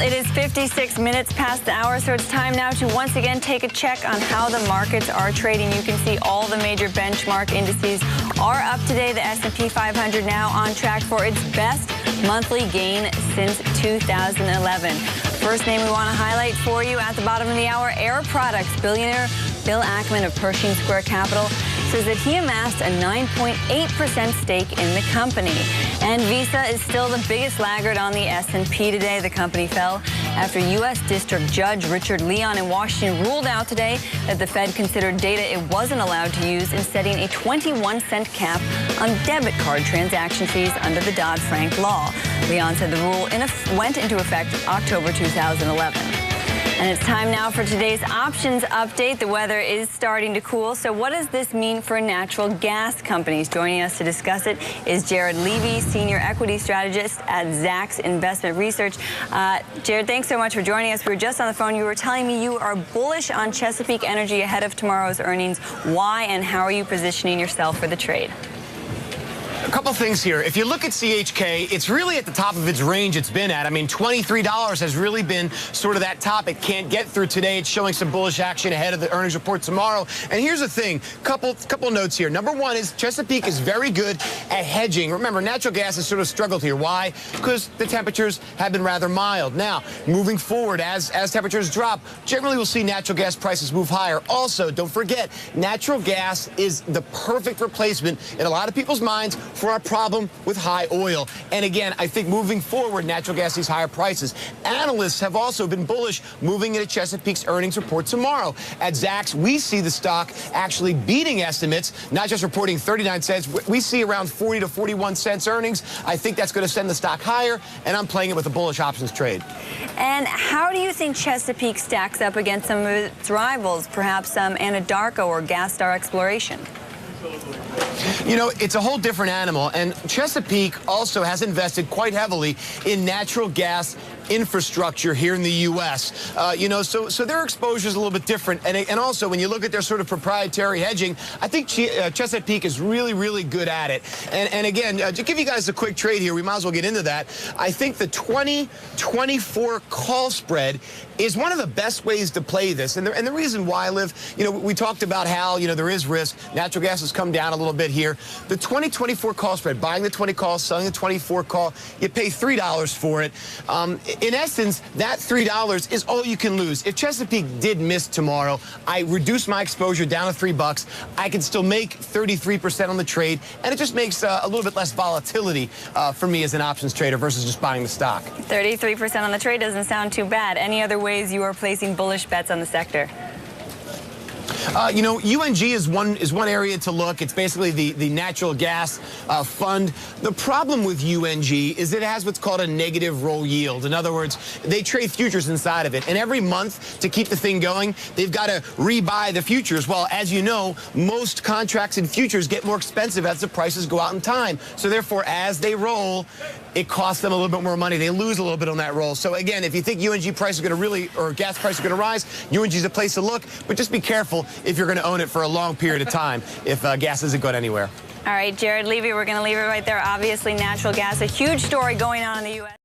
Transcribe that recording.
It is 56 minutes past the hour, so it's time now to once again take a check on how the markets are trading. You can see all the major benchmark indices are up today. The S&P 500 now on track for its best monthly gain since 2011. First name we want to highlight for you at the bottom of the hour, Air Products. Billionaire Bill Ackman of Pershing Square Capital says that he amassed a 9.8% stake in the company. And Visa is still the biggest laggard on the S&P today. The company fell after U.S. District Judge Richard Leon in Washington ruled out today that the Fed considered data it wasn't allowed to use in setting a 21-cent cap on debit card transaction fees under the Dodd-Frank law. Leon said the rule went into effect October 2011. And it's time now for today's options update. The weather is starting to cool. So what does this mean for natural gas companies? Joining us to discuss it is Jared Levy, Senior Equity Strategist at Zacks Investment Research. Jared, thanks so much for joining us. We were just on the phone. You were telling me you are bullish on Chesapeake Energy ahead of tomorrow's earnings. Why and how are you positioning yourself for the trade? A couple things here. If you look at CHK, it's really at the top of its range it's been at. I mean, $23 has really been sort of that top it can't get through today. It's showing some bullish action ahead of the earnings report tomorrow. And here's the thing, couple notes here. Number one is Chesapeake is very good at hedging. Remember, natural gas has sort of struggled here. Why? Because the temperatures have been rather mild. Now, moving forward, as temperatures drop, generally we'll see natural gas prices move higher. Also, don't forget, natural gas is the perfect replacement in a lot of people's minds for our problem with high oil. And again, I think moving forward, natural gas sees higher prices. Analysts have also been bullish moving into Chesapeake's earnings report tomorrow. At Zacks, we see the stock actually beating estimates, not just reporting 39 cents. We see around 40 to 41 cents earnings. I think that's going to send the stock higher, and I'm playing it with a bullish options trade. And how do you think Chesapeake stacks up against some of its rivals, perhaps Anadarko or Gas Star Exploration? You know, it's a whole different animal, and Chesapeake also has invested quite heavily in natural gas infrastructure here in the U.S. You know, so their exposure is a little bit different. And also, when you look at their sort of proprietary hedging, I think Chesapeake is really, really good at it. And again, to give you guys a quick trade here, we might as well get into that. I think the 2024 call spread is one of the best ways to play this. And the reason why, Liv, you know, we talked about how, you know, there is risk. Natural gas has come down a little bit here. The 2024 call spread, buying the 20 call, selling the 24 call, you pay $3 for it. In essence, that $3 is all you can lose. If Chesapeake did miss tomorrow, I reduce my exposure down to $3. I can still make 33% on the trade, and it just makes a little bit less volatility for me as an options trader versus just buying the stock. 33% on the trade doesn't sound too bad. Any other ways you are placing bullish bets on the sector? You know, UNG is one area to look. It's basically the natural gas fund. The problem with UNG is that it has what's called a negative roll yield. In other words, they trade futures inside of it. And every month, to keep the thing going, they've got to rebuy the futures. Well, as you know, most contracts and futures get more expensive as the prices go out in time. So therefore, as they roll, it costs them a little bit more money. They lose a little bit on that roll. So again, if you think UNG price is going to really, or gas price is going to rise, UNG is a place to look. But just be careful if you're going to own it for a long period of time if gas isn't going anywhere. All right, Jared Levy, we're going to leave it right there. Obviously, natural gas, a huge story going on in the U.S.